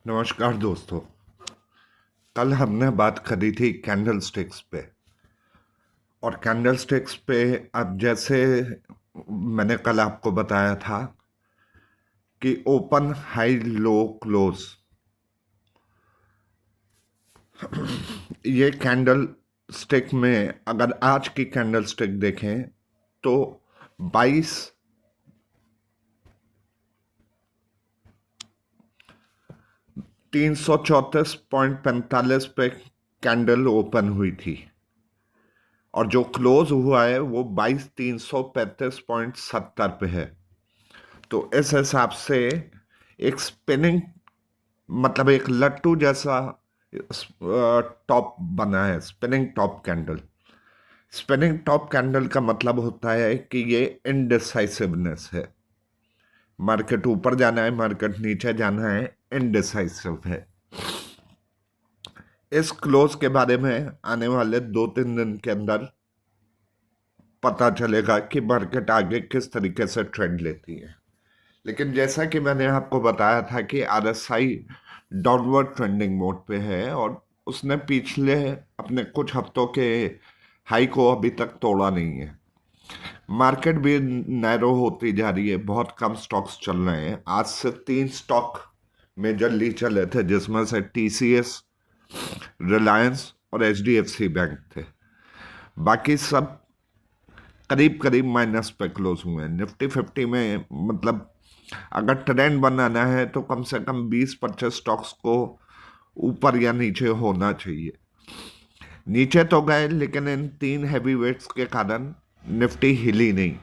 नमस्कार दोस्तों। कल हमने बात करी थी कैंडल स्टिक्स पे। और कैंडल स्टिक्स पे अब जैसे मैंने कल आपको बताया था कि ओपन हाई लो क्लोज, ये कैंडल स्टिक में अगर आज की कैंडल स्टिक देखें तो 22 334.45 पे कैंडल ओपन हुई थी और जो क्लोज हुआ है वो 22,335.70 पे है। तो इस हिसाब से एक स्पिनिंग, मतलब एक लट्टू जैसा टॉप बना है, spinning top candle. Spinning top candle का मतलब होता है कि ये इनडिसाइसिवनेस है। मार्केट ऊपर जाना है, मार्केट नीचे जाना है, इनडिसाइसिव है। इस क्लोज के बारे में आने वाले 2-3 दिन के अंदर पता चलेगा कि मार्केट आगे किस तरीके से ट्रेंड लेती है। लेकिन जैसा कि मैंने आपको बताया था कि आरएसआई डाउनवर्ड ट्रेंडिंग मोड पे है और उसने पिछले अपने कुछ हफ्तों के हाई को अभी तक तोड़ा नहीं है। मार्केट भी नैरो होती जा रही है, बहुत कम स्टॉक्स चल रहे हैं। आज से 3 स्टॉक मेजरली चले थे, जिसमें से टीसीएस, रिलायंस और एचडीएफसी बैंक थे। बाकी सब करीब करीब माइनस पे क्लोज हुए हैं। निफ्टी 50 में मतलब अगर ट्रेंड बनाना है तो कम से कम 20-25 स्टॉक्स को ऊपर या नीचे होना चाहिए। नीचे तो गए, लेकिन इन 3 हैवी वेट्स के कारण निफ्टी हिली नहीं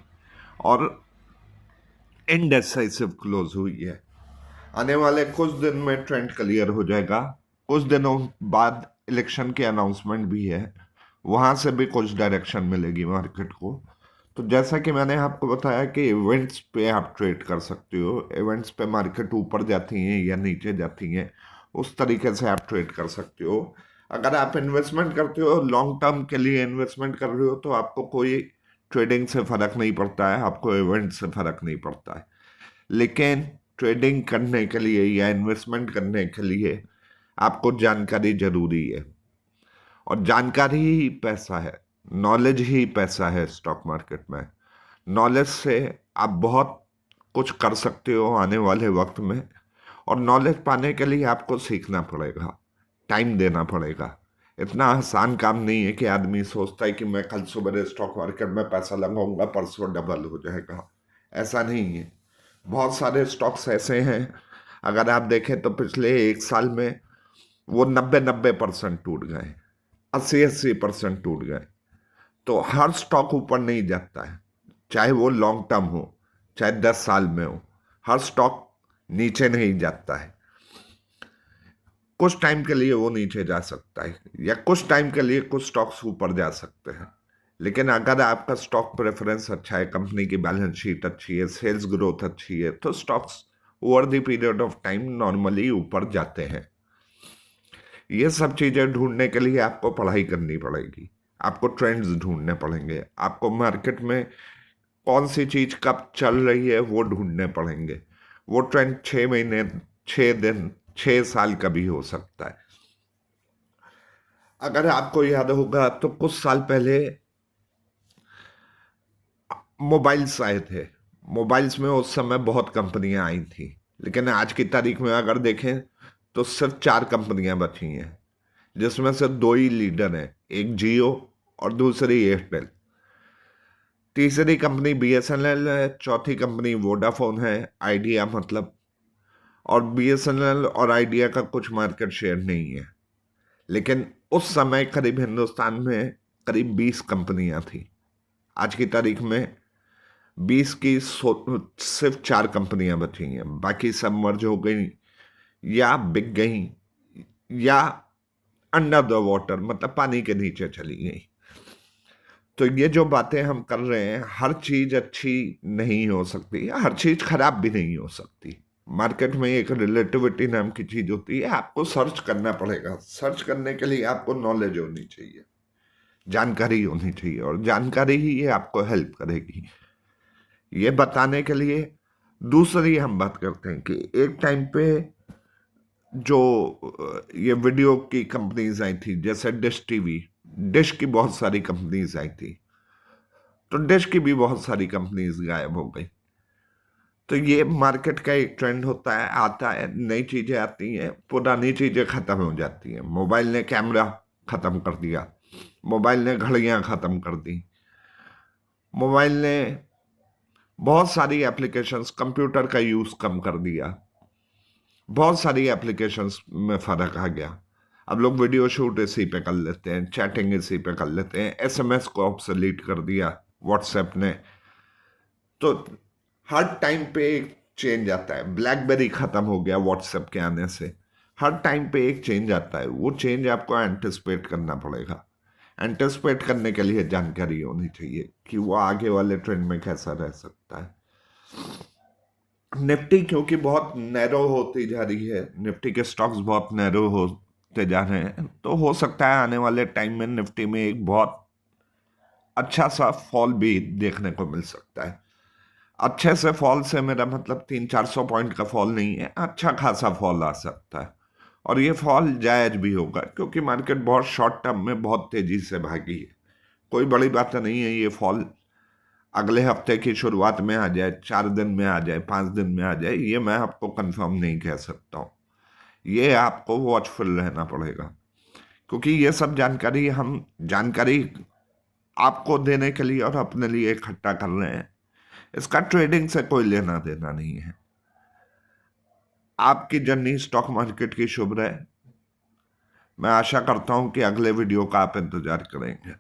और इनडेसिसिव क्लोज हुई है। आने वाले कुछ दिन में ट्रेंड क्लियर हो जाएगा। कुछ दिनों बाद इलेक्शन की अनाउंसमेंट भी है, वहां से भी कुछ डायरेक्शन मिलेगी मार्केट को। तो जैसा कि मैंने आपको बताया कि इवेंट्स पे आप ट्रेड कर सकते हो। इवेंट्स पे मार्केट ऊपर जाती हैं या नीचे जाती हैं, उस तरीके से आप ट्रेड कर सकते हो। अगर आप इन्वेस्टमेंट करते हो, लॉन्ग टर्म के लिए इन्वेस्टमेंट कर रहे हो, तो आपको कोई ट्रेडिंग से फर्क नहीं पड़ता है, आपको इवेंट से फर्क नहीं पड़ता है। लेकिन ट्रेडिंग करने के लिए या इन्वेस्टमेंट करने के लिए आपको जानकारी जरूरी है, और जानकारी ही पैसा है। नॉलेज ही पैसा है स्टॉक मार्केट में। नॉलेज से आप बहुत कुछ कर सकते हो आने वाले वक्त में। और नॉलेज पाने के लिए आपको सीखना पड़ेगा, टाइम देना पड़ेगा। इतना आसान काम नहीं है कि आदमी सोचता है कि मैं कल सुबह स्टॉक मार्केट में पैसा लगाऊंगा, परसों डबल हो जाएगा। ऐसा नहीं है। बहुत सारे स्टॉक्स ऐसे हैं, अगर आप देखें तो पिछले 1 साल में वो 90-90% टूट गए, 80-80% टूट गए। तो हर स्टॉक ऊपर नहीं जाता है, चाहे वो लॉन्ग टर्म हो, चाहे 10 साल में हो। हर स्टॉक नीचे नहीं जाता है। कुछ टाइम के लिए वो नीचे जा सकता है, या कुछ टाइम के लिए कुछ स्टॉक्स ऊपर जा सकते हैं। लेकिन अगर आपका स्टॉक प्रेफरेंस अच्छा है, कंपनी की बैलेंस शीट अच्छी है, सेल्स ग्रोथ अच्छी है, तो stocks over the period of time normally ऊपर जाते हैं। ये सब चीजें ढूंढने के लिए आपको पढ़ाई करनी पड़ेगी, आपको ट्रेंड्स ढूंढने पड़ेंगे, आपको मार्केट में कौन सी चीज कब चल रही है वो ढूंढने पड़ेंगे। वो ट्रेंड 6 महीने, 6 दिन, 6 साल का भी हो सकता है। अगर आपको याद होगा तो कुछ साल पहले मोबाइल्स आए थे। मोबाइल्स में उस समय बहुत कंपनियां आई थी, लेकिन आज की तारीख में अगर देखें तो सिर्फ 4 कंपनियां बची हैं, जिसमें से 2 ही लीडर हैं, एक जियो और दूसरी एयरटेल। तीसरी कंपनी बीएसएनएल है, चौथी कंपनी वोडाफोन है, आइडिया मतलब। और बीएसएनएल और आइडिया का कुछ मार्केट शेयर नहीं है। लेकिन उस समय करीब हिंदुस्तान में करीब 20 कंपनियां थी। आज की तारीख में 20 की सिर्फ 4 कंपनियां बची हैं, बाकी सब मर्ज हो गई या बिक गई या अंडर द वाटर, मतलब पानी के नीचे चली गई। तो ये जो बातें हम कर रहे हैं, हर चीज अच्छी नहीं हो सकती, हर चीज खराब भी नहीं हो सकती। मार्केट में एक रिलेटिविटी नाम की चीज होती है, आपको सर्च करना पड़ेगा। सर्च करने के लिए आपको नॉलेज होनी चाहिए, जानकारी होनी चाहिए, और जानकारी ही ये आपको हेल्प करेगी। ये बताने के लिए दूसरी हम बात करते हैं कि एक टाइम पे जो ये वीडियो की कंपनीज आई थी, जैसे डिश टीवी, डिश की बहुत सारी कंपनीज आई थी, तो डिश की भी बहुत सारी कंपनीज गायब हो गई। तो ये मार्केट का एक ट्रेंड होता है, आता है, नई चीजें आती हैं, पुरानी चीजें खत्म हो जाती हैं। मोबाइल ने कैमरा खत्म कर दिया, मोबाइल ने घड़ियां खत्म कर दी, मोबाइल ने बहुत सारी एप्लीकेशंस, कंप्यूटर का यूज कम कर दिया, बहुत सारी एप्लीकेशंस में फर्क आ गया। अब लोग वीडियो शूट इसी पे कर लेते हैं, चैटिंग इसी पे कर लेते हैं, एसएमएस को ऑब्सोलीट कर दिया व्हाट्सएप ने। तो हर टाइम पे एक चेंज आता है। ब्लैकबेरी खत्म हो गया व्हाट्सएप के आने से। हर टाइम पे एक चेंज आता है, वो चेंज आपको एंटिसिपेट करना पड़ेगा। एंटिसिपेट करने के लिए जानकारी होनी चाहिए कि वो आगे वाले ट्रेंड में कैसा रह सकता है। निफ्टी क्योंकि बहुत नैरो होती जा रही है, निफ्टी के स्टॉक्स बहुत नैरो होते जा रहे हैं, तो हो सकता है आने वाले टाइम में निफ्टी में एक बहुत अच्छा सा फॉल भी देखने को मिल सकता है। अच्छे से फॉल से मेरा मतलब 300-400 पॉइंट का फॉल नहीं है, अच्छा खासा फॉल आ सकता है। और ये फॉल जायज भी होगा क्योंकि मार्केट बहुत शॉर्ट टर्म में बहुत तेजी से भागी है। कोई बड़ी बात नहीं है, ये फॉल अगले हफ्ते की शुरुआत में आ जाए, 4 दिन में आ जाए, 5 दिन में आ जाए, ये मैं आपको कंफर्म नहीं कह सकता हूँ। ये आपको वॉचफुल रहना पड़ेगा, क्योंकि ये सब जानकारी हम जानकारी आपको देने के लिए और अपने लिए इकट्ठा कर रहे हैं। इसका ट्रेडिंग से कोई लेना देना नहीं है। आपकी जर्नी स्टॉक मार्केट की शुभ रहे। मैं आशा करता हूं कि अगले वीडियो का आप इंतजार करेंगे।